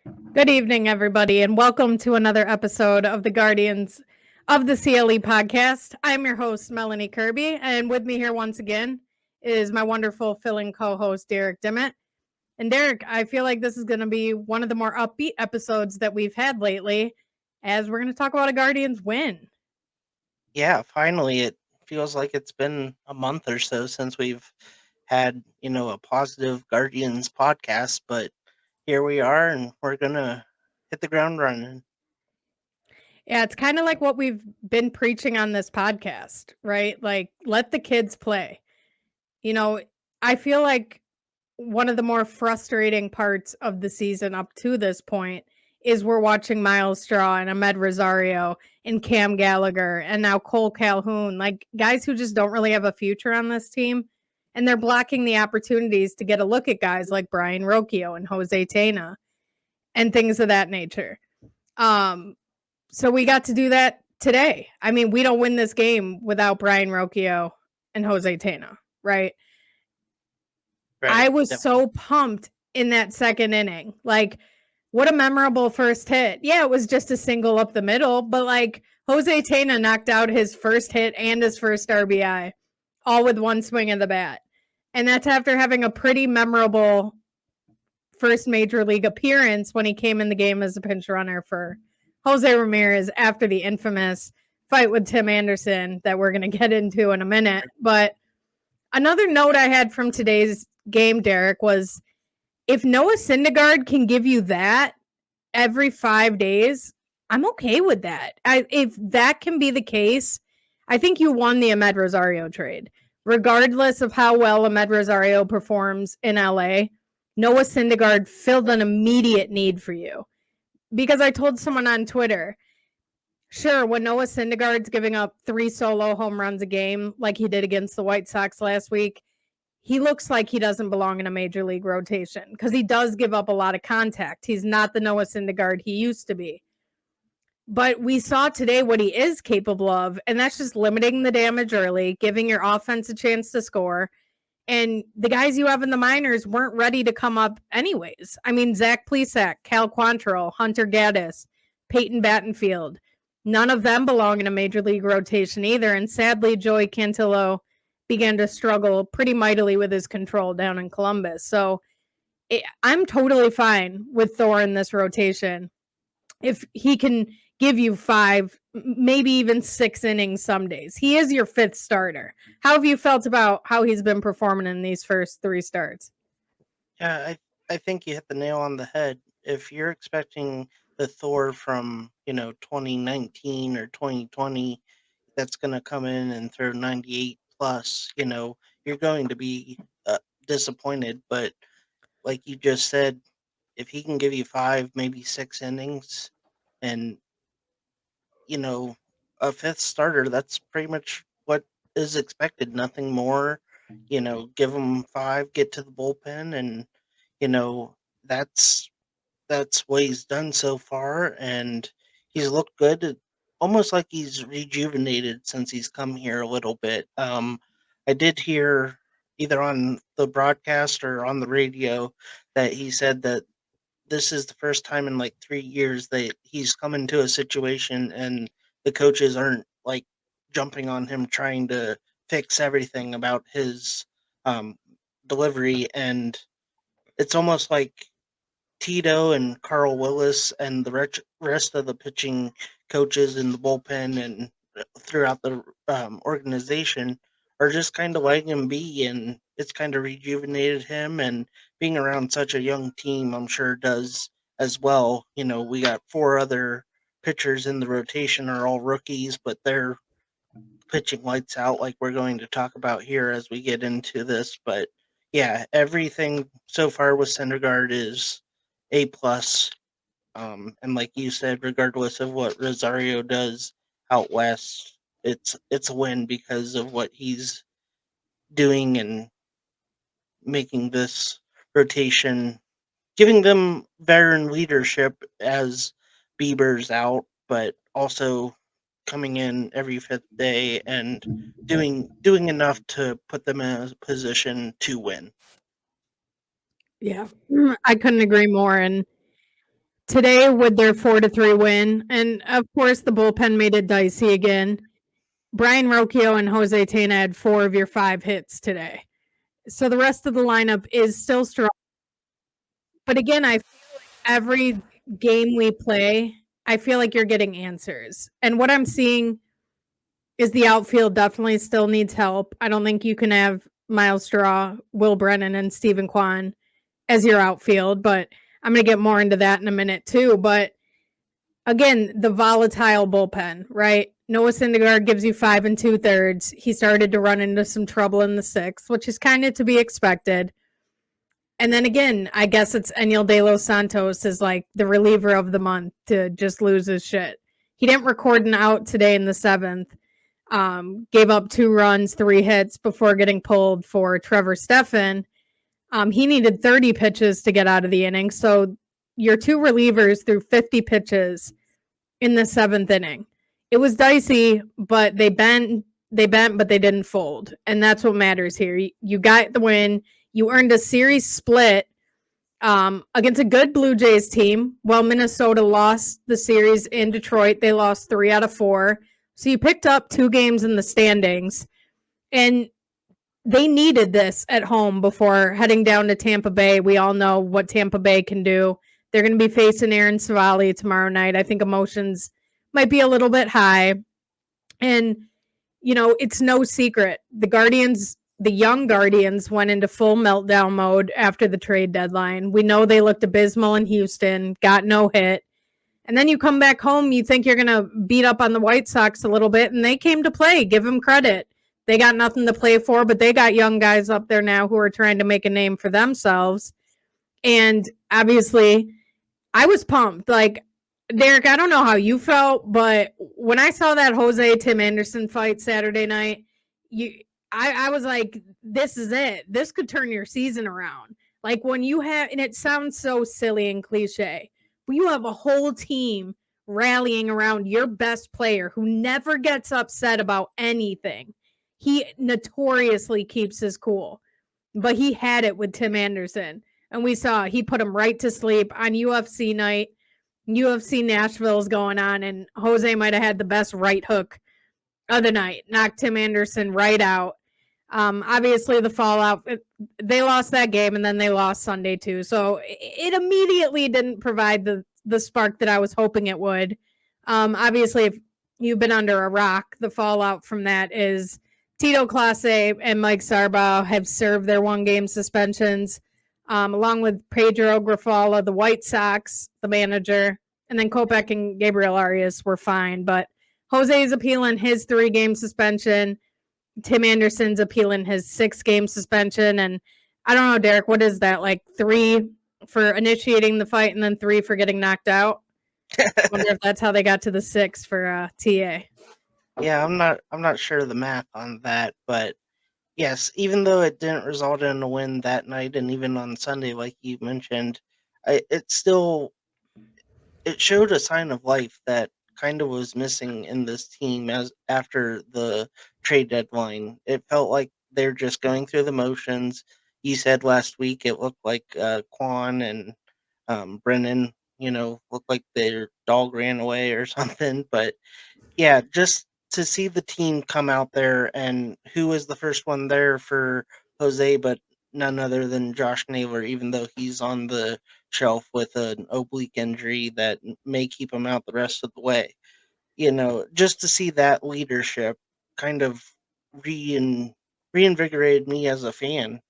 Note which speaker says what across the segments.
Speaker 1: Good evening, everybody, and welcome to another episode of the Guardians of the CLE Podcast. I'm your host, Melanie Kirby, and with me here once again is my wonderful fill-in co-host, Derek Dimmitt. And Derek, I feel like this is going to be one of the more upbeat episodes that we've had lately, as we're going to talk about a Guardians win.
Speaker 2: Yeah, finally, it feels like it's been a month or so since we've had, a positive Guardians podcast, but here we are and we're going to hit the ground running.
Speaker 1: Yeah, it's kind of like what we've been preaching on this podcast, right? Like, let the kids play. You know, I feel like one of the more frustrating parts of the season up to this point is we're watching Miles Straw and Ahmed Rosario and Cam Gallagher and now Cole Calhoun, like guys who just don't really have a future on this team. And they're blocking the opportunities to get a look at guys like Brian Rocchio and Jose Tena and things of that nature. Um, so we got to do that today. I mean, we don't win this game without Brian Rocchio and Jose Tena, right? I
Speaker 2: Right.
Speaker 1: was
Speaker 2: Definitely.
Speaker 1: so pumped in that second inning. Like, what a memorable first hit. Yeah, it was just a single up the middle, but like Jose Tena knocked out his first hit and his first RBI all with one swing of the bat. And that's after having a pretty memorable first major league appearance when he came in the game as a pinch runner for Jose Ramirez after the infamous fight with Tim Anderson that we're going to get into in a minute. But another note I had from today's game, Derek, was if Noah Syndergaard can give you that every 5 days, I'm okay with that. If that can be the case, I think you won the Ahmed Rosario trade. Regardless of how well Ahmed Rosario performs in LA, Noah Syndergaard filled an immediate need for you. Because I told someone on Twitter, sure, when Noah Syndergaard's giving up 3 solo home runs a game like he did against the White Sox last week, he looks like he doesn't belong in a major league rotation because he does give up a lot of contact. He's not the Noah Syndergaard he used to be. But we saw today what he is capable of, and that's just limiting the damage early, giving your offense a chance to score. And the guys you have in the minors weren't ready to come up anyways. I mean, Zach Plesac, Cal Quantrill, Hunter Gaddis, Peyton Battenfield, none of them belong in a major league rotation either. And sadly, Joey Cantillo began to struggle pretty mightily with his control down in Columbus. So I'm totally fine with Thor in this rotation if he can give you 5, maybe even 6 innings some days. He is your 5th starter. How have you felt about how he's been performing in these first 3 starts?
Speaker 2: Yeah, I think you hit the nail on the head. If you're expecting the Thor from, 2019 or 2020 that's going to come in and throw 98 plus, you're going to be disappointed. But like you just said, if he can give you 5, maybe 6 innings and, you know, a fifth starter, that's pretty much what is expected, nothing more. Give him 5, get to the bullpen and, you know, that's that's what he's done so far and he's looked good. Almost like he's rejuvenated since he's come here a little bit. I did hear either on the broadcast or on the radio that he said that this is the first time in like 3 years that he's come into a situation and the coaches aren't like jumping on him trying to fix everything about his um, delivery. And it's almost like Tito and Carl Willis and the rest of the pitching coaches in the bullpen and throughout the organization are just kind of letting him be, and it's kind of rejuvenated him. And being around such a young team, I'm sure does as well. We got 4 other pitchers in the rotation are all rookies, but they're pitching lights out, like we're going to talk about here as we get into this. But yeah, everything so far with Syndergaard is A plus. And like you said, regardless of what Rosario does out west, it's a win because of what he's doing and making this rotation, giving them veteran leadership as Bieber's out, but also coming in every fifth day and doing enough to put them in a position to win.
Speaker 1: Yeah, I couldn't agree more. And today with their 4-3 win, and of course the bullpen made it dicey again. Brian Rocchio and Jose Tena had 4 of your 5 hits today. So the rest of the lineup is still strong. But again, I feel like every game we play, I feel like you're getting answers. And what I'm seeing is the outfield definitely still needs help. I don't think you can have Miles Straw, Will Brennan, and Stephen Kwan as your outfield, but I'm going to get more into that in a minute too. But again, the volatile bullpen, right? Noah Syndergaard gives you 5 2/3. He started to run into some trouble in the 6th, which is kind of to be expected. And then again, I guess it's Enil De Los Santos is like the reliever of the month to just lose his shit. He didn't record an out today in the 7th. Gave up 2 runs, 3 hits before getting pulled for Trevor Stephan. He needed 30 pitches to get out of the inning. So your 2 relievers threw 50 pitches in the 7th inning. It was dicey, but they bent, but they didn't fold. And that's what matters here. You got the win. You earned a series split against a good Blue Jays team. While Minnesota lost the series in Detroit, they lost 3 out of 4. So you picked up 2 games in the standings. And they needed this at home before heading down to Tampa Bay. We all know what Tampa Bay can do. They're going to be facing Aaron Savali tomorrow night. I think emotions might be a little bit high. And, you know, it's no secret. The young Guardians went into full meltdown mode after the trade deadline. We know they looked abysmal in Houston, got no hit. And then you come back home, you think you're going to beat up on the White Sox a little bit, and they came to play. Give them credit. They got nothing to play for, but they got young guys up there now who are trying to make a name for themselves. And obviously, I was pumped. Like, Derek, I don't know how you felt, but when I saw that Jose Tim Anderson fight Saturday night, I was like, this is it. This could turn your season around. Like when you have, and it sounds so silly and cliche, but you have a whole team rallying around your best player who never gets upset about anything. He notoriously keeps his cool, but he had it with Tim Anderson. And we saw he put him right to sleep on UFC night. UFC Nashville's going on, and Jose might have had the best right hook of the night. Knocked Tim Anderson right out. Obviously, the fallout, they lost that game, and then they lost Sunday too. So it immediately didn't provide the spark that I was hoping it would. Obviously, if you've been under a rock, the fallout from that is Tito Clase and Mike Sarbaugh have served their 1-game suspensions, along with Pedro Grifol, the White Sox, the manager, and then Kopech and Gabriel Arias were fine. But Jose is appealing his 3-game suspension. Tim Anderson's appealing his 6-game suspension. And I don't know, Derek, what is that? Like 3 for initiating the fight and then 3 for getting knocked out? I wonder if that's how they got to the 6 for TA.
Speaker 2: Yeah, I'm not sure of the math on that, but yes, even though it didn't result in a win that night and even on Sunday, like you mentioned, it still it showed a sign of life that kind of was missing in this team as after the trade deadline. It felt like they're just going through the motions. You said last week it looked like Quan and Brennan, looked like their dog ran away or something. But yeah, just to see the team come out there, and who was the first one there for Jose, but none other than Josh Naylor, even though he's on the shelf with an oblique injury that may keep him out the rest of the way. Just to see that leadership kind of reinvigorated me as a fan,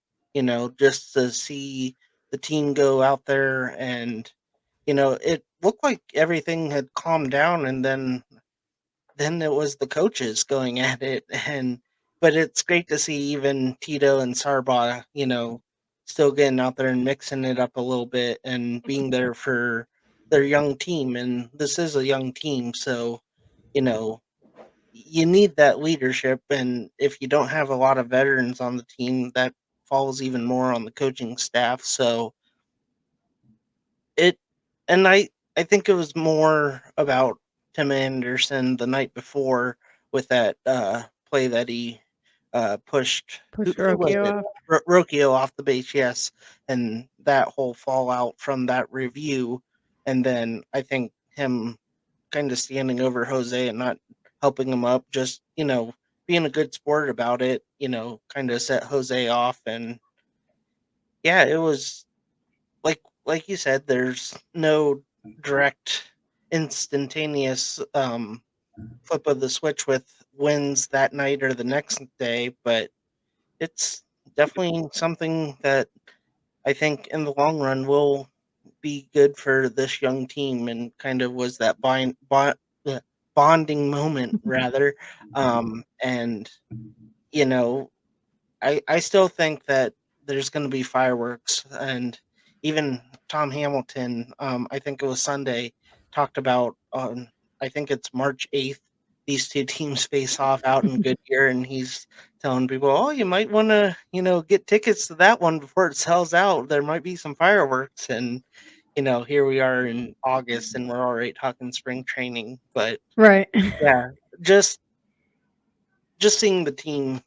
Speaker 2: just to see the team go out there and, it looked like everything had calmed down, and then it was the coaches going at it. But it's great to see even Tito and Sarba, still getting out there and mixing it up a little bit and being there for their young team. And this is a young team, so you know you need that leadership. And if you don't have a lot of veterans on the team, that falls even more on the coaching staff. So it and I think it was more about Tim Anderson the night before with that play that he pushed who was it?
Speaker 1: Rocchio off.
Speaker 2: Rocchio off the base, yes, and that whole fallout from that review. And then I think him kind of standing over Jose and not helping him up, just, being a good sport about it, kind of set Jose off. And yeah, it was like you said, there's no direct instantaneous flip of the switch with wins that night or the next day, but it's definitely something that I think in the long run will be good for this young team, and kind of was that bonding moment rather. And you know, I still think that there's going to be fireworks, and even Tom Hamilton, I think it was Sunday, talked about on, I think it's March 8th, these two teams face off out in Goodyear, and he's telling people, oh, you might want to, get tickets to that one before it sells out. There might be some fireworks. And here we are in August, and we're already talking spring training. But
Speaker 1: Right.
Speaker 2: yeah, just seeing the team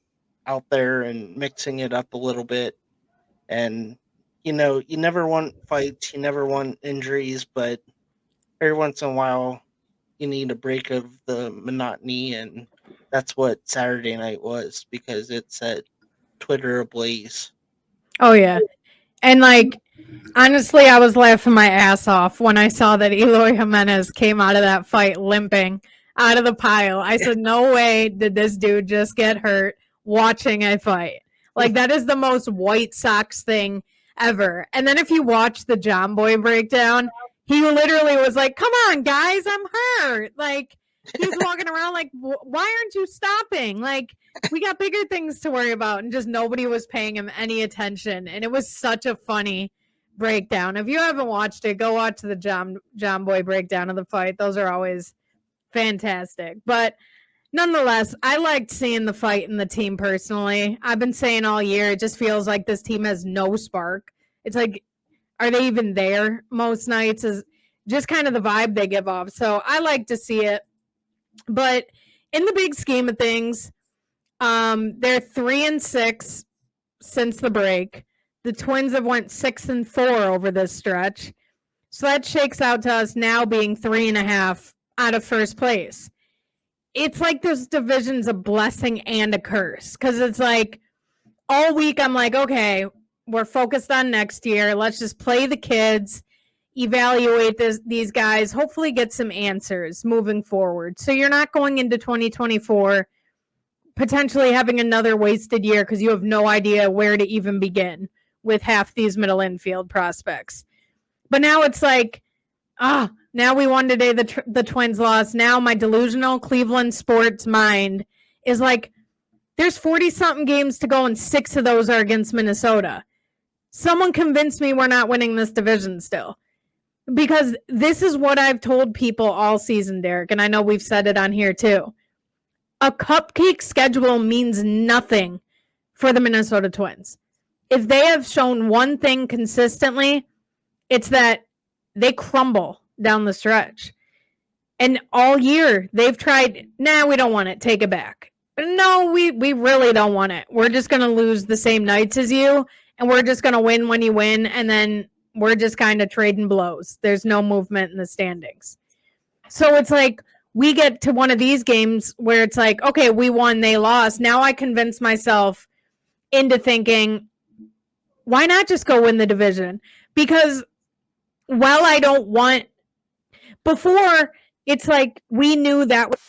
Speaker 2: out there and mixing it up a little bit. And you never want fights, you never want injuries, but every once in a while you need a break of the monotony, and that's what Saturday night was, because it set Twitter ablaze.
Speaker 1: Oh yeah. And like honestly, I was laughing my ass off when I saw that Eloy Jimenez came out of that fight limping out of the pile. I said, no way did this dude just get hurt watching a fight. Like, that is the most White Sox thing ever. And then if you watch the John Boy breakdown, he literally was like, come on, guys, I'm hurt. Like, he was walking around like, why aren't you stopping? Like, we got bigger things to worry about. And just nobody was paying him any attention. And it was such a funny breakdown. If you haven't watched it, go watch the John Boy breakdown of the fight. Those are always fantastic. But nonetheless, I liked seeing the fight and the team personally. I've been saying all year, it just feels like this team has no spark. It's like, are they even there most nights? Is just kind of the vibe they give off. So I like to see it. But in the big scheme of things, they're 3-6 since the break. The Twins have went 6-4 over this stretch. So that shakes out to us now being 3.5 out of first place. It's like this division's a blessing and a curse, because it's like all week I'm like, okay, we're focused on next year. Let's just play the kids, evaluate these guys, hopefully get some answers moving forward. So you're not going into 2024 potentially having another wasted year because you have no idea where to even begin with half these middle infield prospects. But now it's like, now we won today, the Twins lost. Now my delusional Cleveland sports mind is like, there's 40-something games to go, and 6 of those are against Minnesota. Someone convince me we're not winning this division still. Because this is what I've told people all season, Derek, and I know we've said it on here too. A cupcake schedule means nothing for the Minnesota Twins. If they have shown one thing consistently, it's that they crumble down the stretch. And all year, they've tried, we don't want it, take it back. No, we really don't want it. We're just going to lose the same nights as you, and we're just going to win when you win, and then we're just kind of trading blows. There's no movement in the standings. So it's like, we get to one of these games where it's like, okay, we won, they lost. Now I convince myself into thinking, why not just go win the division? Because while I don't want, before, it's like we knew that was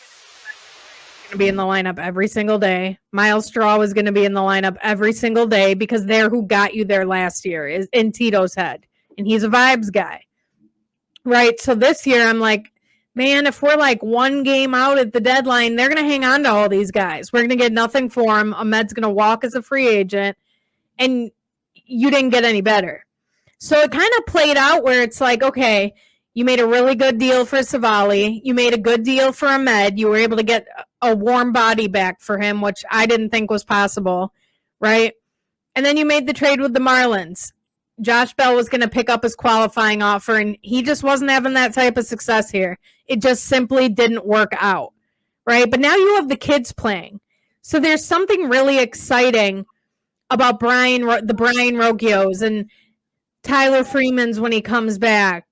Speaker 1: going to be in the lineup every single day. Miles Straw was going to be in the lineup every single day because they're who got you there last year, is in Tito's head. And he's a vibes guy. Right? So this year I'm like, man, if we're like one game out at the deadline, they're going to hang on to all these guys. We're going to get nothing for him. Ahmed's going to walk as a free agent. And you didn't get any better. So it kind of played out where it's like, okay, you made a really good deal for Savali. You made a good deal for Ahmed. You were able to get a warm body back for him, which I didn't think was possible, right? And then you made the trade with the Marlins. Josh Bell was going to pick up his qualifying offer, and he just wasn't having that type of success here. It just simply didn't work out, right? But now you have the kids playing. So there's something really exciting about the Brian Rocchios, and Tyler Freeman's when he comes back.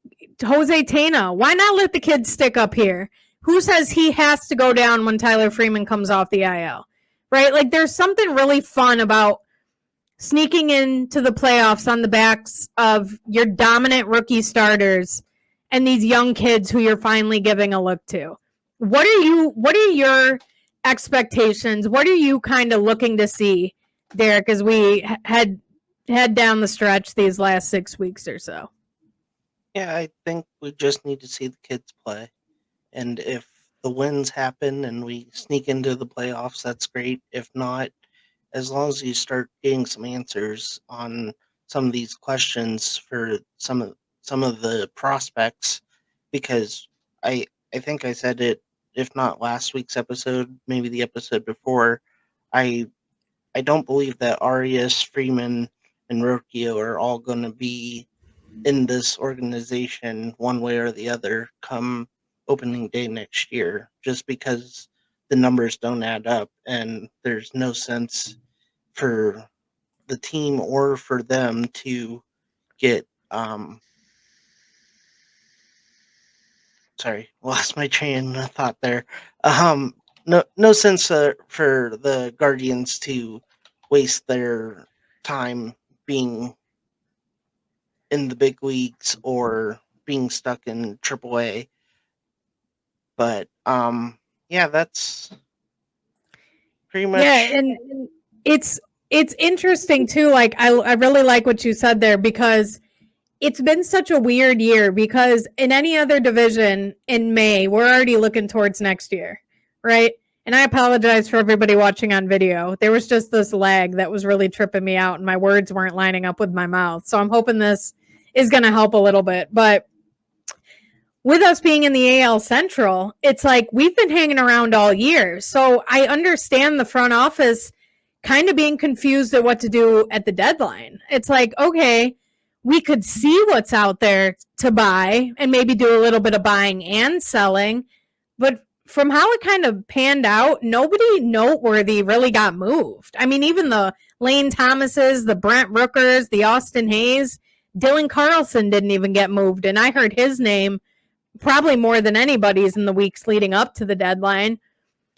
Speaker 1: Jose Tena, why not let the kid stick up here? Who says he has to go down when Tyler Freeman comes off the IL? Right? Like, there's something really fun about sneaking into the playoffs on the backs of your dominant rookie starters and these young kids who you're finally giving a look to. What are your expectations? What are you kind of looking to see, Derek, as we head down the stretch these last 6 weeks or so?
Speaker 2: Yeah, I think we just need to see the kids play. And if the wins happen and we sneak into the playoffs, that's great. If not, as long as you start getting some answers on some of these questions for some of the prospects, because I think I said it, if not last week's episode, maybe the episode before. I don't believe that Arias, Freeman, and Rocchio are all going to be in this organization one way or the other come opening day next year, just because the numbers don't add up and there's no sense for the team or for them to get sorry, lost my train of thought there. No sense for the Guardians to waste their time being in the big leagues or being stuck in AAA. But yeah, that's pretty much.
Speaker 1: Yeah, and it's interesting too. Like, I really like what you said there, because it's been such a weird year, because in any other division in May, we're already looking towards next year, right? And I apologize for everybody watching on video. There was just this lag that was really tripping me out, and my words weren't lining up with my mouth. So I'm hoping this is going to help a little bit. But with us being in the AL Central, it's like we've been hanging around all year. So I understand the front office kind of being confused at what to do at the deadline. It's like, okay, we could see what's out there to buy and maybe do a little bit of buying and selling. But from how it kind of panned out, nobody noteworthy really got moved. I mean, even the Lane Thomases, the Brent Rookers, the Austin Hayes, Dylan Carlson didn't even get moved. And I heard his name probably more than anybody's in the weeks leading up to the deadline.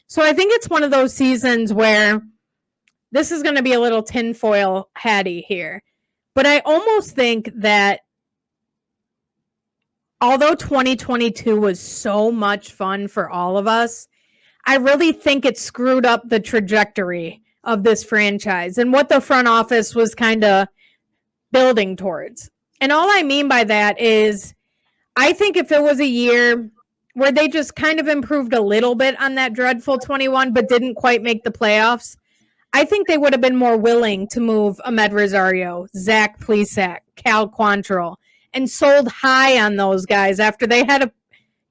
Speaker 1: So I think it's one of those seasons where this is going to be a little tinfoil hattie here. But I almost think that although 2022 was so much fun for all of us, I really think it screwed up the trajectory of this franchise and what the front office was kind of building towards. And all I mean by that is, I think if it was a year where they just kind of improved a little bit on that dreadful 21, but didn't quite make the playoffs, I think they would have been more willing to move Ahmed Rosario, Zach Plesac, Cal Quantrill, and sold high on those guys after they had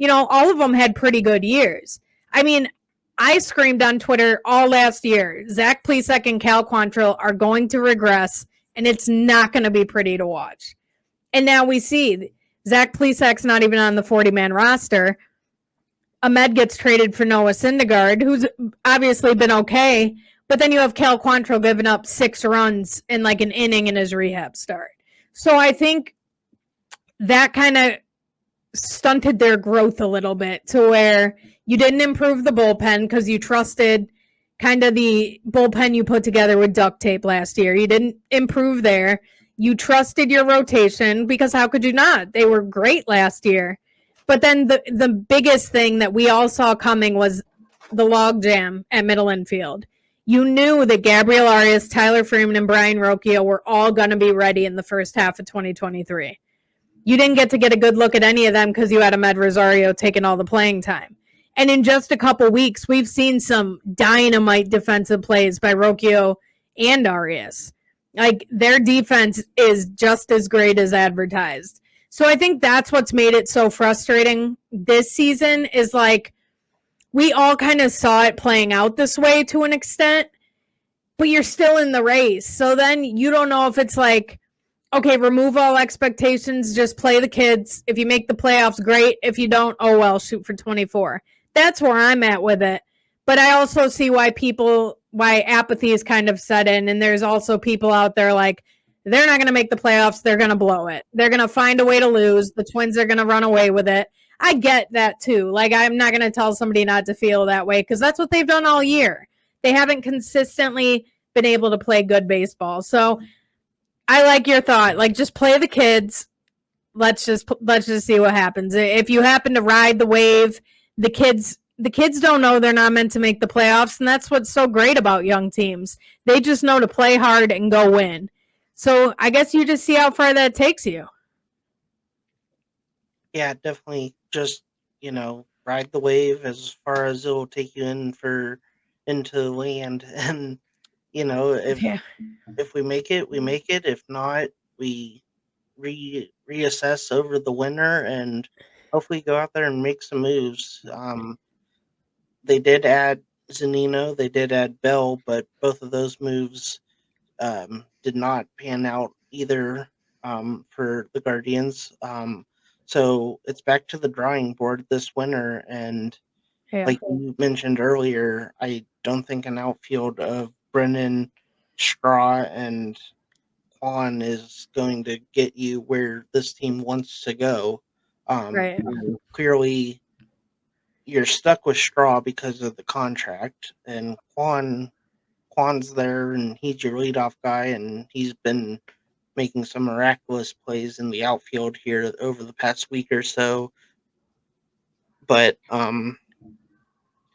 Speaker 1: all of them had pretty good years. I mean, I screamed on Twitter all last year, Zach Plesac and Cal Quantrill are going to regress, and it's not going to be pretty to watch. And now we see Zach Plesac's not even on the 40-man roster. Ahmed gets traded for Noah Syndergaard, who's obviously been okay. But then you have Cal Quantrill giving up 6 runs in like an inning in his rehab start. So I think that kind of stunted their growth a little bit, to where you didn't improve the bullpen because you trusted kind of the bullpen you put together with duct tape last year. You didn't improve there. You trusted your rotation, because how could you not? They were great last year. But then the biggest thing that we all saw coming was the logjam at middle infield. You knew that Gabriel Arias, Tyler Freeman, and Brian Rocchio were all going to be ready in the first half of 2023. You didn't get to get a good look at any of them because you had Ahmed Rosario taking all the playing time. And in just a couple weeks, we've seen some dynamite defensive plays by Rocchio and Arias. Like, their defense is just as great as advertised. So I think that's what's made it so frustrating this season, is like, we all kind of saw it playing out this way to an extent, but you're still in the race. So then you don't know if it's like, okay, remove all expectations, just play the kids. If you make the playoffs, great. If you don't, oh well, shoot for 24. That's where I'm at with it. But I also see why apathy is kind of set in. And there's also people out there like, they're not going to make the playoffs. They're going to blow it. They're going to find a way to lose. The Twins are going to run away with it. I get that too. Like, I'm not going to tell somebody not to feel that way because that's what they've done all year. They haven't consistently been able to play good baseball. So I like your thought. Like, just play the kids. Let's just see what happens. If you happen to ride the wave, the kids don't know they're not meant to make the playoffs, and that's what's so great about young teams. They just know to play hard and go win. So I guess you just see how far that takes you.
Speaker 2: Yeah, definitely just, ride the wave as far as it will take you into land. And, if we make it, we make it. If not, we reassess over the winter and hopefully go out there and make some moves. They did add Zunino, they did add Bell, but both of those moves did not pan out either for the Guardians. So it's back to the drawing board this winter. And like you mentioned earlier, I don't think an outfield of Brennan, Straw, and Quan is going to get you where this team wants to go.
Speaker 1: Right.
Speaker 2: Clearly, you're stuck with Straw because of the contract, and Quan's there, and he's your leadoff guy, and he's been making some miraculous plays in the outfield here over the past week or so. But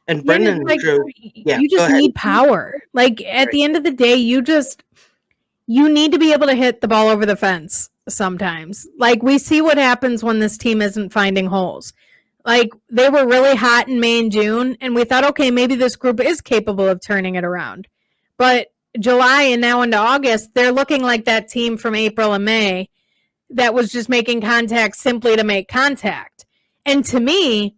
Speaker 2: and Brendan,
Speaker 1: you just need power. Like at the end of the day, you need to be able to hit the ball over the fence sometimes. Like we see what happens when this team isn't finding holes. Like they were really hot in May and June, and we thought, okay, maybe this group is capable of turning it around. But July and now into August, they're looking like that team from April and May that was just making contact simply to make contact. And to me,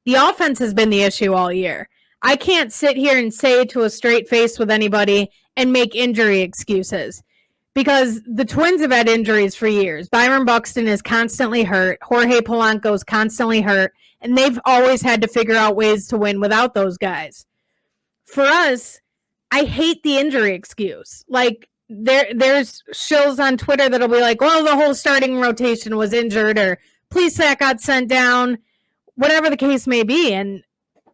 Speaker 1: the offense has been the issue all year. I can't sit here and say to a straight face with anybody and make injury excuses because the Twins have had injuries for years. Byron Buxton is constantly hurt. Jorge Polanco is constantly hurt. And they've always had to figure out ways to win without those guys. For us, I hate the injury excuse. Like there's shills on Twitter that'll be like, well, the whole starting rotation was injured or Plesac got sent down, whatever the case may be. And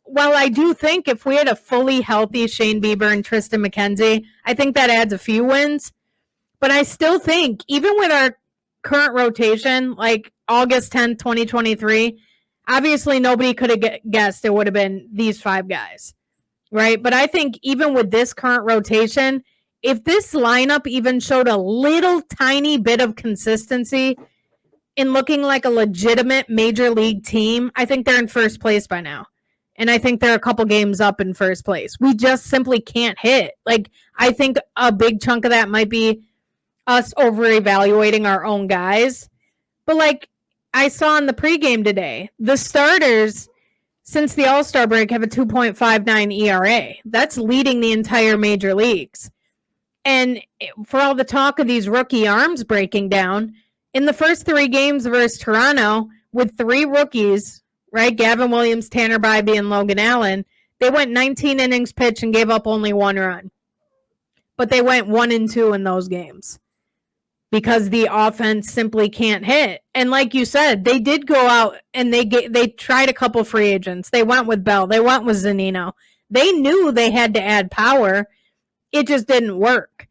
Speaker 1: while I do think if we had a fully healthy Shane Bieber and Tristan McKenzie, I think that adds a few wins. But I still think even with our current rotation, like August 10th, 2023, obviously nobody could have guessed it would have been these five guys, right? But I think even with this current rotation, if this lineup even showed a little tiny bit of consistency in looking like a legitimate major league team, I think they're in first place by now. And I think they're a couple games up in first place. We just simply can't hit. Like, I think a big chunk of that might be us over-evaluating our own guys. But, like, I saw in the pregame today, the starters, since the All-Star break, have a 2.59 ERA. That's leading the entire major leagues. And for all the talk of these rookie arms breaking down, in the first three games versus Toronto, with three rookies, right, Gavin Williams, Tanner Bybee, and Logan Allen, they went 19 innings pitched and gave up only one run. But they went 1-2 in those games because the offense simply can't hit. And like you said, they did go out and they tried a couple free agents. They went with Bell. They went with Zunino. They knew they had to add power. It just didn't work.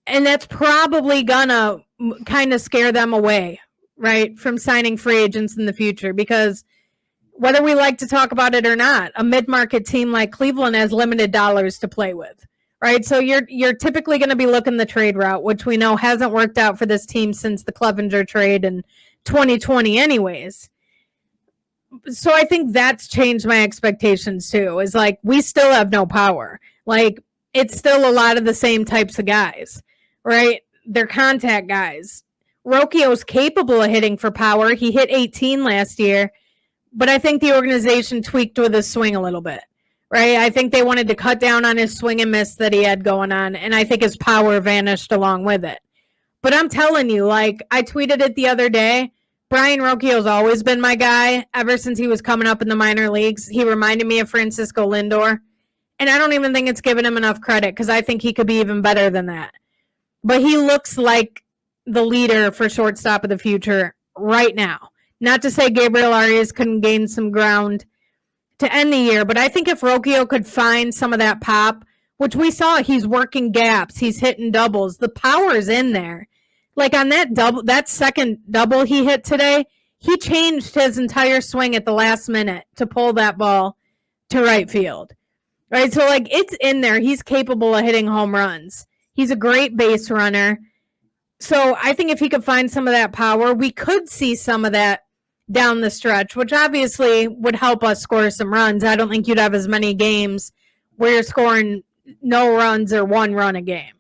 Speaker 1: And that's probably going to kind of scare them away, right, from signing free agents in the future because whether we like to talk about it or not, a mid-market team like Cleveland has limited dollars to play with, right? So you're typically going to be looking the trade route, which we know hasn't worked out for this team since the Clevenger trade in 2020 anyways. So I think that's changed my expectations too, is like we still have no power. Like it's still a lot of the same types of guys, right? They're contact guys. Rocchio's capable of hitting for power. He hit 18 last year. But I think the organization tweaked with his swing a little bit, right? I think they wanted to cut down on his swing and miss that he had going on, and I think his power vanished along with it. But I'm telling you, like, I tweeted it the other day, Brian Rocchio's always been my guy ever since he was coming up in the minor leagues. He reminded me of Francisco Lindor, and I don't even think it's given him enough credit because I think he could be even better than that. But he looks like the leader for shortstop of the future right now. Not to say Gabriel Arias couldn't gain some ground to end the year, but I think if Rocchio could find some of that pop, which we saw, he's working gaps, he's hitting doubles, the power's in there. Like on that second double he hit today, he changed his entire swing at the last minute to pull that ball to right field. Right? So like it's in there. He's capable of hitting home runs. He's a great base runner. So I think if he could find some of that power, we could see some of that down the stretch, which obviously would help us score some runs. I don't think you'd have as many games where you're scoring no runs or 1 run a game.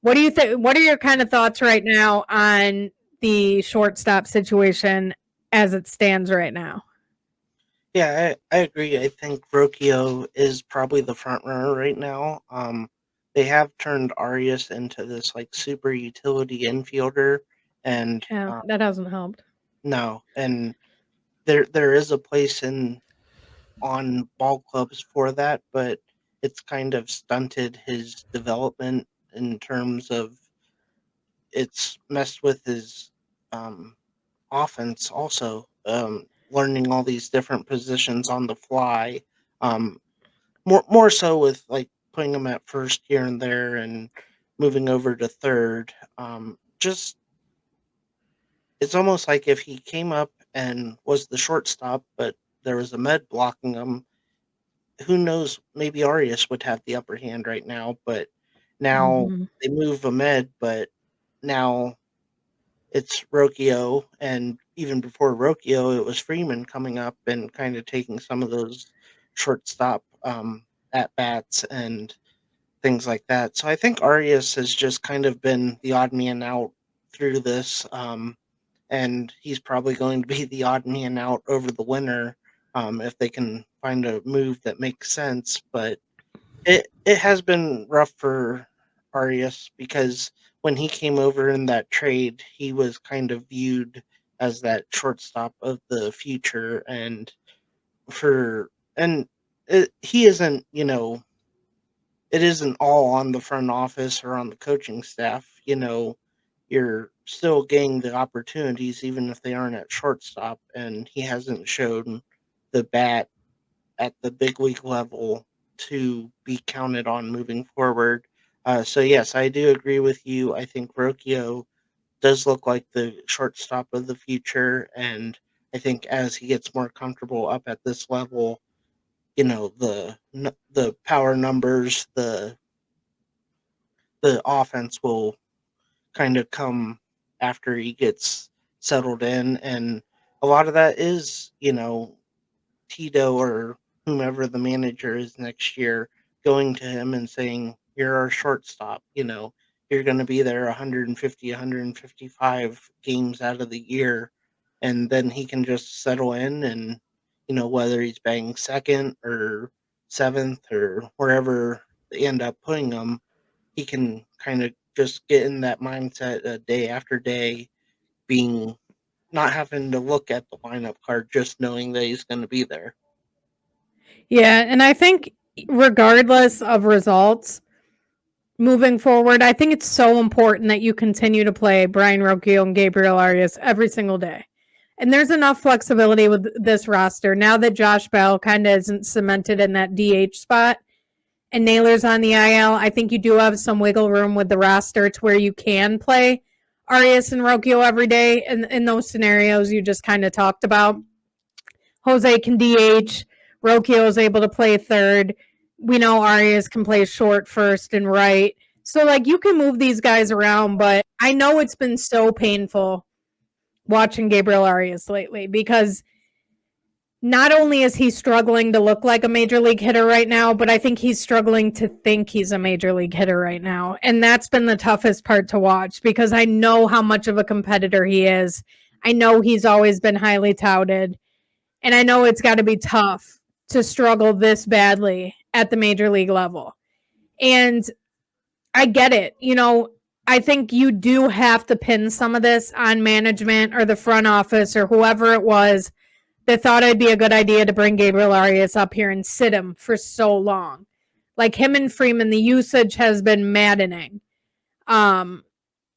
Speaker 1: What do you think? What are your kind of thoughts right now on the shortstop situation as it stands right now?
Speaker 2: Yeah, I agree. I think Rocchio is probably the front runner right now. They have turned Arias into this like super utility infielder, and
Speaker 1: Yeah, that hasn't helped.
Speaker 2: no, and there is a place on ball clubs for that, but it's kind of stunted his development in terms of it's messed with his offense also. Learning all these different positions on the fly. Um, more so with like putting him at first here and there and moving over to third. Just it's almost like if he came up and was the shortstop, but there was a med blocking him. Who knows? Maybe Arias would have the upper hand right now, but now they move Ahmed, but now it's Rocchio, and even before Rocchio, it was Freeman coming up and kind of taking some of those shortstop at bats and things like that. So I think Arias has just kind of been the odd man out through this, and he's probably going to be the odd man out over the winter if they can find a move that makes sense. But it has been rough for Arias because when he came over in that trade, he was kind of viewed as that shortstop of the future, and for and he isn't, it isn't all on the front office or on the coaching staff. You're still getting the opportunities even if they aren't at shortstop, and he hasn't shown the bat at the big league level to be counted on moving forward. So yes, I do agree with you. I think Rocchio does look like the shortstop of the future, and I think as he gets more comfortable up at this level, the power numbers, the offense will kind of come after he gets settled in, and a lot of that is, Tito or whomever the manager is next year going to him and saying, "You're our shortstop. You're going to be there 150, 155 games out of the year," and then he can just settle in, and whether he's batting second or seventh or wherever they end up putting him, he can kind of just get in that mindset day after day, being not having to look at the lineup card, just knowing that he's going to be there.
Speaker 1: Yeah, and I think regardless of results moving forward, I think it's so important that you continue to play Brian Rocchio and Gabriel Arias every single day. And there's enough flexibility with this roster now that Josh Bell kind of isn't cemented in that DH spot and Naylor's on the IL. I think you do have some wiggle room with the roster to where you can play Arias and Rocchio every day in those scenarios you just kind of talked about. Jose can DH. Rocchio is able to play third. We know Arias can play short, first, and right. So, like, you can move these guys around, but I know it's been so painful watching Gabriel Arias lately because not only is he struggling to look like a major league hitter right now, but I think he's struggling to think he's a major league hitter right now. And that's been the toughest part to watch because I know how much of a competitor he is. I know he's always been highly touted. And I know it's got to be tough to struggle this badly at the major league level. And I get it. I think you do have to pin some of this on management or the front office or whoever it was that thought it'd be a good idea to bring Gabriel Arias up here and sit him for so long. Like him and Freeman, the usage has been maddening.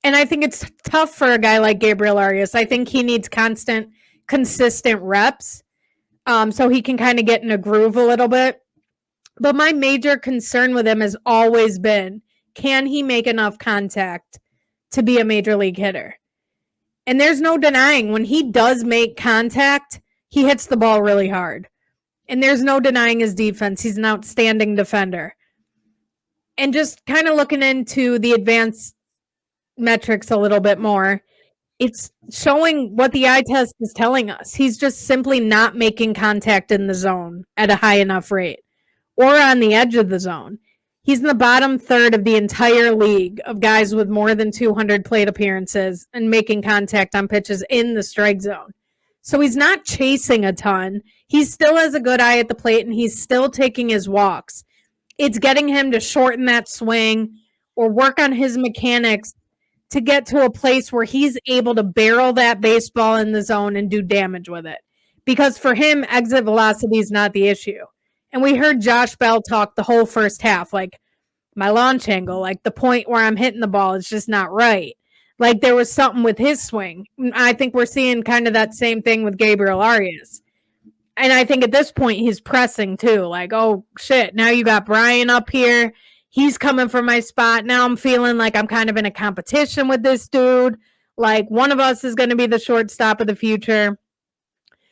Speaker 1: And I think it's tough for a guy like Gabriel Arias. I think he needs consistent reps, so he can kind of get in a groove a little bit. But my major concern with him has always been, can he make enough contact to be a major league hitter? And there's no denying when he does make contact, he hits the ball really hard. And there's no denying his defense. He's an outstanding defender. And just kind of looking into the advanced metrics a little bit more, it's showing what the eye test is telling us. He's just simply not making contact in the zone at a high enough rate or on the edge of the zone. He's in the bottom third of the entire league of guys with more than 200 plate appearances and making contact on pitches in the strike zone. So he's not chasing a ton. He still has a good eye at the plate, and he's still taking his walks. It's getting him to shorten that swing or work on his mechanics to get to a place where he's able to barrel that baseball in the zone and do damage with it. Because for him, exit velocity is not the issue. And we heard Josh Bell talk the whole first half, like, my launch angle, like the point where I'm hitting the ball is just not right. Like there was something with his swing. I think we're seeing kind of that same thing with Gabriel Arias. And I think at this point he's pressing too. Like, oh shit, now you got Brian up here. He's coming for my spot. Now I'm feeling like I'm kind of in a competition with this dude. Like one of us is going to be the shortstop of the future.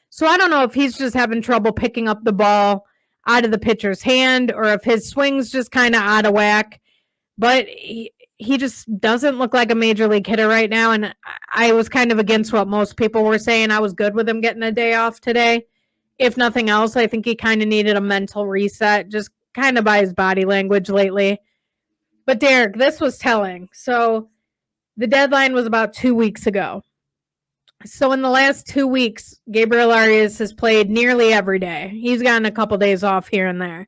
Speaker 1: So I don't know if he's just having trouble picking up the ball out of the pitcher's hand or if his swing's just kind of out of whack. But he just doesn't look like a major league hitter right now. And I was kind of against what most people were saying. I was good with him getting a day off today. If nothing else, I think he kind of needed a mental reset, just kind of by his body language lately. But Derek, this was telling. So the deadline was about 2 weeks ago. So in the last 2 weeks, Gabriel Arias has played nearly every day. He's gotten a couple days off here and there.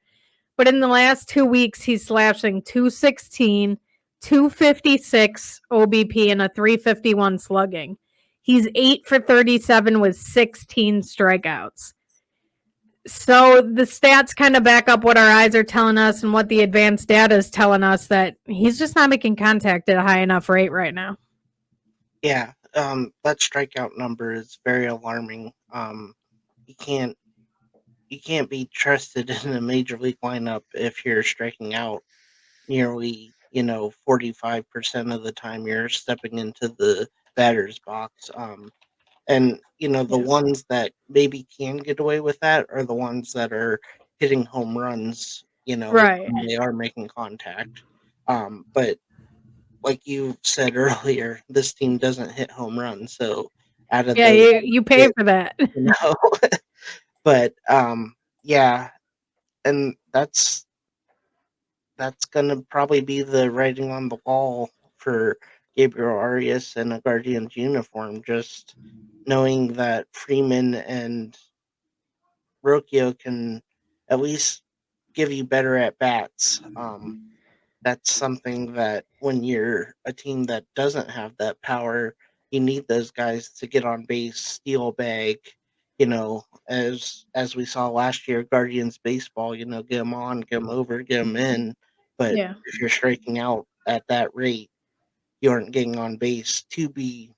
Speaker 1: But in the last 2 weeks, he's slashing 216, 256 OBP, and a 351 slugging. He's 8 for 37 with 16 strikeouts. So the stats kind of back up what our eyes are telling us and what the advanced data is telling us, that he's just not making contact at a high enough rate right now.
Speaker 2: Yeah, that strikeout number is very alarming. You can't be trusted in a major league lineup if you're striking out nearly 45% of the time you're stepping into the batter's box. And the ones that maybe can get away with that are the ones that are hitting home runs,
Speaker 1: Right.
Speaker 2: when they are making contact. But like you said earlier, this team doesn't hit home runs, so out of
Speaker 1: you pay for that.
Speaker 2: But yeah, and that's gonna probably be the writing on the wall for Gabriel Arias in a Guardians uniform, just knowing that Freeman and Rocchio can at least give you better at bats. That's something that when you're a team that doesn't have that power, you need those guys to get on base, steal a bag, as we saw last year, Guardians baseball, get them on, get them over, get them in. But if you're striking out at that rate, you aren't getting on base to be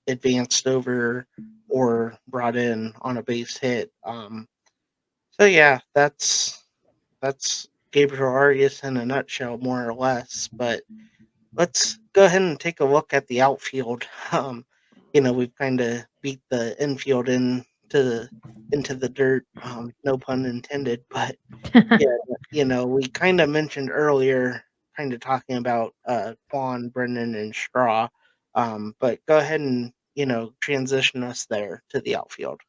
Speaker 2: advanced over or brought in on a base hit. So yeah, that's Gabriel Arias in a nutshell, more or less. But let's go ahead and take a look at the outfield. We've kind of beat the infield into the dirt. No pun intended. But yeah, we kind of mentioned earlier, kind of talking about Quan, Brennan, and Straw. But go ahead and transition us there to the outfield.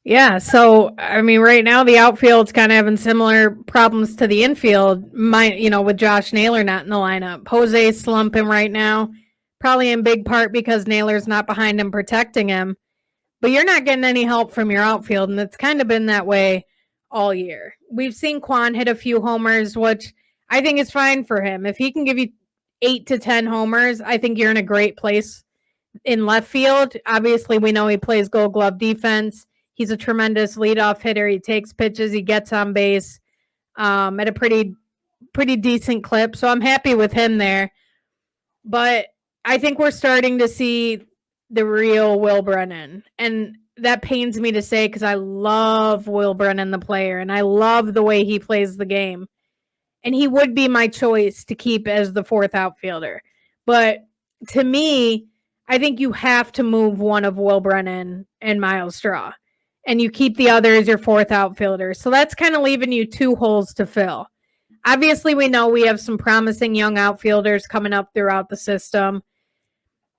Speaker 1: Yeah, so I mean, right now the outfield's kind of having similar problems to the infield. With Josh Naylor not in the lineup, Jose's slumping right now, probably in big part because Naylor's not behind him protecting him. But you're not getting any help from your outfield, and it's kind of been that way all year. We've seen Quan hit a few homers, which I think is fine for him. If he can give you 8 to 10 homers, I think you're in a great place in left field. Obviously, we know he plays Gold Glove defense. He's a tremendous leadoff hitter. He takes pitches. He gets on base at a pretty decent clip. So I'm happy with him there. But I think we're starting to see the real Will Brennan. And that pains me to say because I love Will Brennan, the player, and I love the way he plays the game. And he would be my choice to keep as the fourth outfielder. But to me, I think you have to move one of Will Brennan and Miles Straw. And you keep the other as your fourth outfielder. So that's kind of leaving you two holes to fill. Obviously, we know we have some promising young outfielders coming up throughout the system.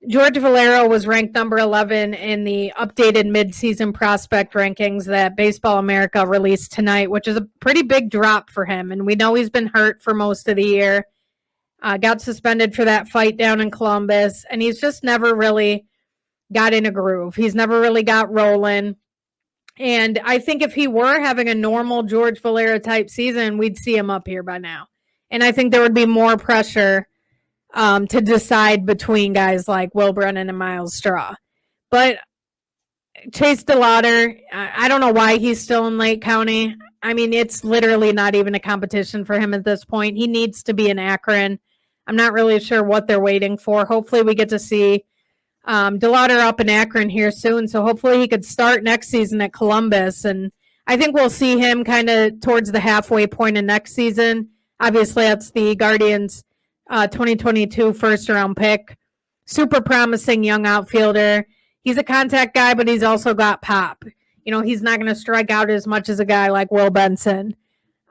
Speaker 1: George Valero was ranked number 11 in the updated midseason prospect rankings that Baseball America released tonight, which is a pretty big drop for him. And we know he's been hurt for most of the year. Got suspended for that fight down in Columbus, and he's just never really got in a groove. He's never really got rolling. And I think if he were having a normal George Valera type season, we'd see him up here by now. And I think there would be more pressure to decide between guys like Will Brennan and Miles Straw. But Chase DeLauder, I don't know why he's still in Lake County. I mean, it's literally not even a competition for him at this point. He needs to be in Akron. I'm not really sure what they're waiting for. Hopefully, we get to see DeLauder up in Akron here soon. So hopefully, he could start next season at Columbus. And I think we'll see him kind of towards the halfway point of next season. Obviously, that's the Guardians' 2022 first round pick. Super promising young outfielder. He's a contact guy, but he's also got pop. You know, he's not going to strike out as much as a guy like Will Benson.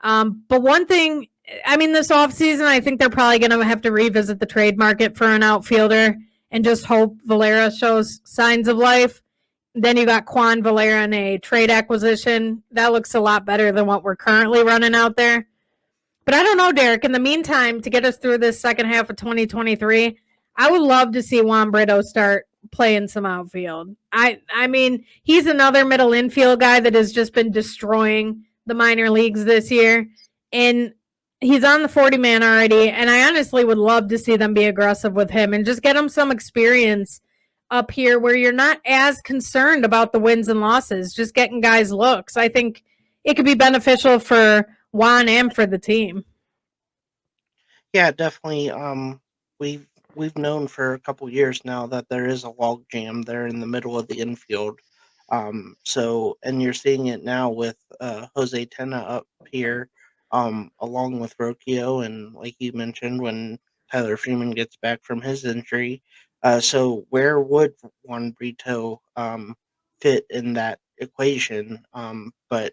Speaker 1: But one thing, I mean, this offseason, I think they're probably going to have to revisit the trade market for an outfielder and just hope Valera shows signs of life. Then you got Juan Valera in a trade acquisition. That looks a lot better than what we're currently running out there. But I don't know, Derek. In the meantime, to get us through this second half of 2023, I would love to see Juan Brito start playing some outfield. I mean, he's another middle infield guy that has just been destroying the minor leagues this year. And he's on the 40-man already. And I honestly would love to see them be aggressive with him and just get him some experience up here where you're not as concerned about the wins and losses, just getting guys looks. I think it could be beneficial for Juan and for the team.
Speaker 2: Yeah, definitely. We've known for a couple years now that there is a log jam there in the middle of the infield. And you're seeing it now with Jose Tena up here, along with Rocchio, and like you mentioned, when Tyler Freeman gets back from his injury. So where would Juan Brito fit in that equation? But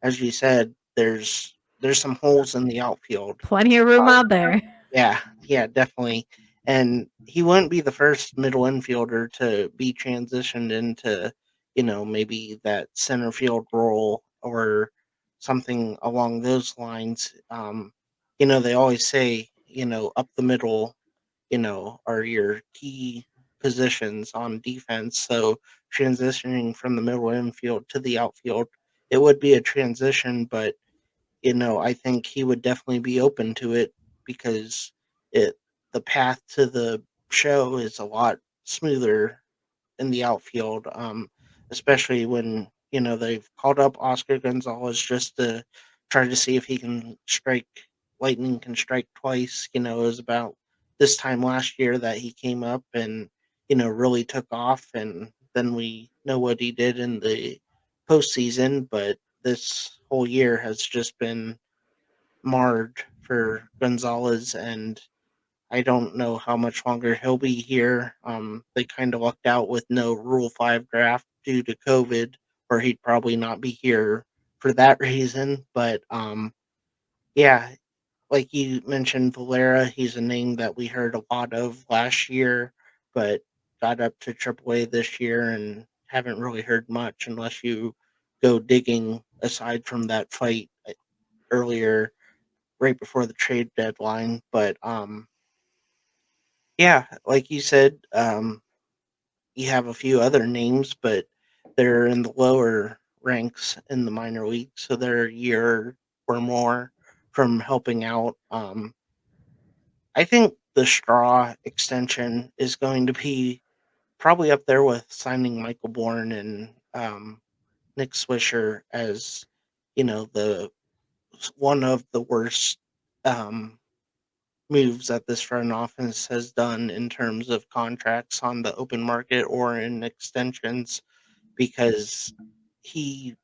Speaker 2: as you said, there's some holes in the outfield.
Speaker 1: Plenty of room
Speaker 2: Um,
Speaker 1: out there.
Speaker 2: yeah, definitely. And he wouldn't be the first middle infielder to be transitioned into, maybe that center field role or something along those lines. They always say, up the middle, are your key positions on defense. So transitioning from the middle infield to the outfield, it would be a transition, but I think he would definitely be open to it because it the path to the show is a lot smoother in the outfield, especially when they've called up Oscar Gonzalez just to try to see if he can strike. Lightning can strike twice. It was about this time last year that he came up and really took off, and then we know what he did in the postseason. But this whole year has just been marred for Gonzalez, and I don't know how much longer he'll be here. They kind of lucked out with no Rule 5 draft due to COVID, or he'd probably not be here for that reason. But yeah, like you mentioned, Valera, he's a name that we heard a lot of last year, but got up to AAA this year and haven't really heard much unless you go digging aside from that fight earlier right before the trade deadline. But yeah, like you said, you have a few other names, but they're in the lower ranks in the minor league, so they're a year or more from helping out. I think the Straw extension is going to be probably up there with signing Michael Bourne and Nick Swisher as the one of the worst um, moves that this front office has done in terms of contracts on the open market or in extensions, because he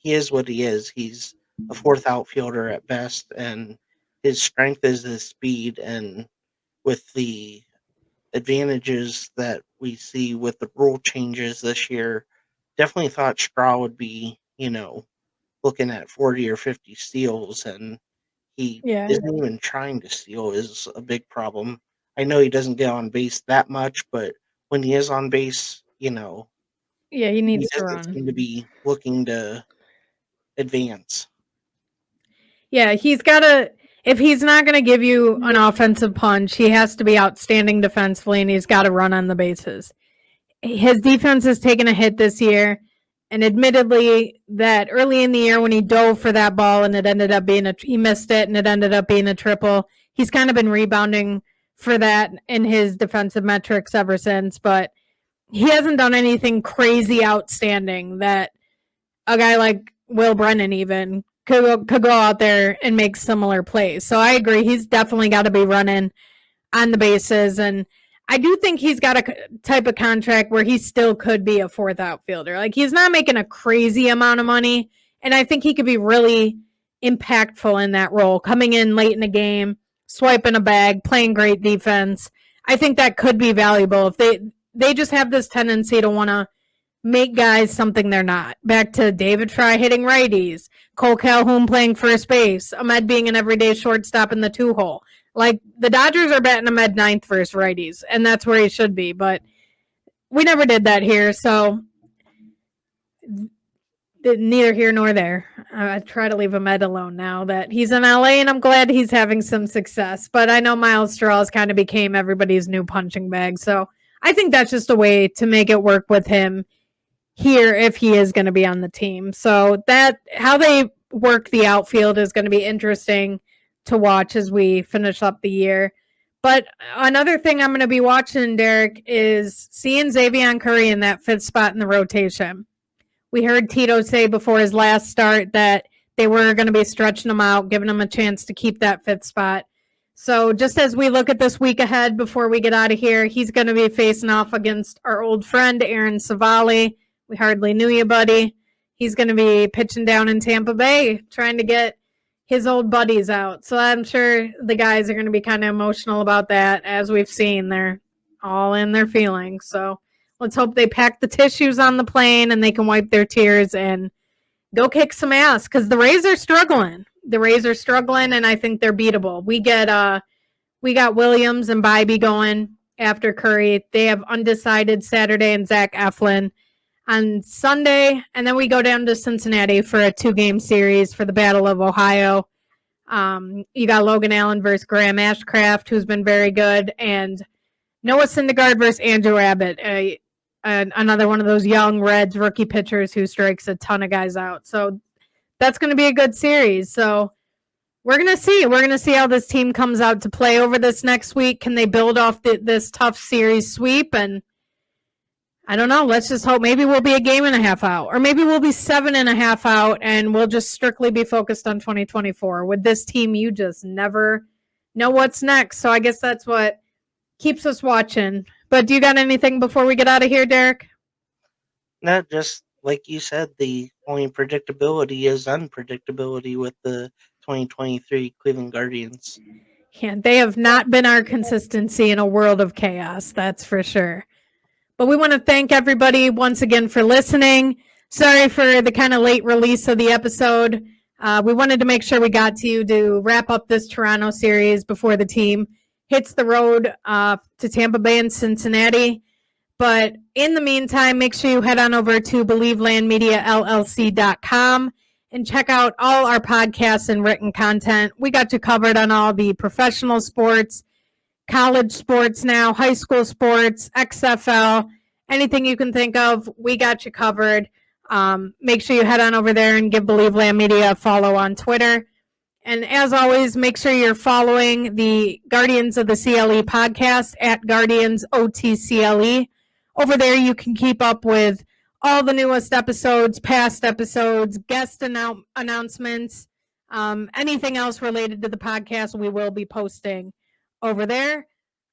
Speaker 2: is what he is. He's a fourth outfielder at best, and his strength is his speed. And with the advantages that we see with the rule changes this year, definitely thought Straw would be, looking at 40 or 50 steals, and he
Speaker 1: Yeah.
Speaker 2: isn't even trying to steal is a big problem. I know he doesn't get on base that much, but when he is on base,
Speaker 1: Yeah, he
Speaker 2: he
Speaker 1: needs to
Speaker 2: doesn't
Speaker 1: run.
Speaker 2: seem to be looking to advance.
Speaker 1: Yeah, if he's not going to give you an offensive punch, he has to be outstanding defensively and he's got to run on the bases. His defense has taken a hit this year, and admittedly, that early in the year when he dove for that ball and it ended up being he missed it and it ended up being a triple, he's kind of been rebounding for that in his defensive metrics ever since, but he hasn't done anything crazy outstanding that a guy like Will Brennan even could go out there and make similar plays. So I agree. He's definitely got to be running on the bases. And I do think he's got a type of contract where he still could be a fourth outfielder. Like, he's not making a crazy amount of money. And I think he could be really impactful in that role, coming in late in the game, swiping a bag, playing great defense. I think that could be valuable. If they just have this tendency to want to make guys something they're not. Back to David Fry hitting righties, Cole Calhoun playing first base, Ahmed being an everyday shortstop in the 2-hole. Like, the Dodgers are batting Ahmed ninth versus righties, and that's where he should be. But we never did that here, so neither here nor there. I try to leave Ahmed alone now that he's in LA, and I'm glad he's having some success. But I know Miles Straws kind of became everybody's new punching bag, so I think that's just a way to make it work with him here if he is going to be on the team. So that how they work the outfield is going to be interesting to watch as we finish up the year. But another thing I'm going to be watching, Derek, is seeing Xavier Curry in that fifth spot in the rotation. We heard Tito say before his last start that they were going to be stretching him out, giving him a chance to keep that fifth spot. So just as we look at this week ahead before we get out of here, he's going to be facing off against our old friend, Aaron Savali. We hardly knew you, buddy. He's going to be pitching down in Tampa Bay, trying to get his old buddies out. So I'm sure the guys are going to be kind of emotional about that. As we've seen, they're all in their feelings. So let's hope they pack the tissues on the plane and they can wipe their tears and go kick some ass, because the Rays are struggling. The Rays are struggling, and I think they're beatable. We got Williams and Bybee going after Curry. They have undecided Saturday and Zach Eflin on Sunday, and then we go down to Cincinnati for a 2-game series for the Battle of Ohio. You got Logan Allen versus Graham Ashcraft, who's been very good, and Noah Syndergaard versus Andrew Abbott, another one of those young Reds rookie pitchers who strikes a ton of guys out. So that's going to be a good series. So we're going to see. We're going to see how this team comes out to play over this next week. Can they build off this tough series sweep? And I don't know. Let's just hope maybe we'll be a game and a half out, or maybe we'll be 7.5 out and we'll just strictly be focused on 2024. With this team, you just never know what's next. So I guess that's what keeps us watching. But do you got anything before we get out of here, Derek?
Speaker 2: No, just like you said, the only predictability is unpredictability with the 2023 Cleveland Guardians.
Speaker 1: Yeah, they have not been our consistency in a world of chaos, that's for sure. But we want to thank everybody once again for listening. Sorry for the kind of late release of the episode. We wanted to make sure we got to you to wrap up this Toronto series before the team hits the road to Tampa Bay and Cincinnati. But in the meantime, make sure you head on over to believelandmediallc.com and check out all our podcasts and written content. We got you covered on all the professional sports, college sports now, high school sports, XFL, anything you can think of, we got you covered. Make sure you head on over there and give Believe Land Media a follow on Twitter. And as always, make sure you're following the Guardians of the CLE podcast at Guardians OTCLE. Over there, you can keep up with all the newest episodes, past episodes, guest announcements, anything else related to the podcast we will be posting over there.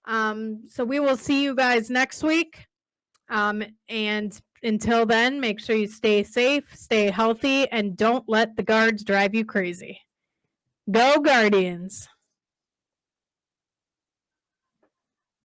Speaker 1: So we will see you guys next week. And until then, make sure you stay safe, stay healthy, and don't let the guards drive you crazy. Go Guardians.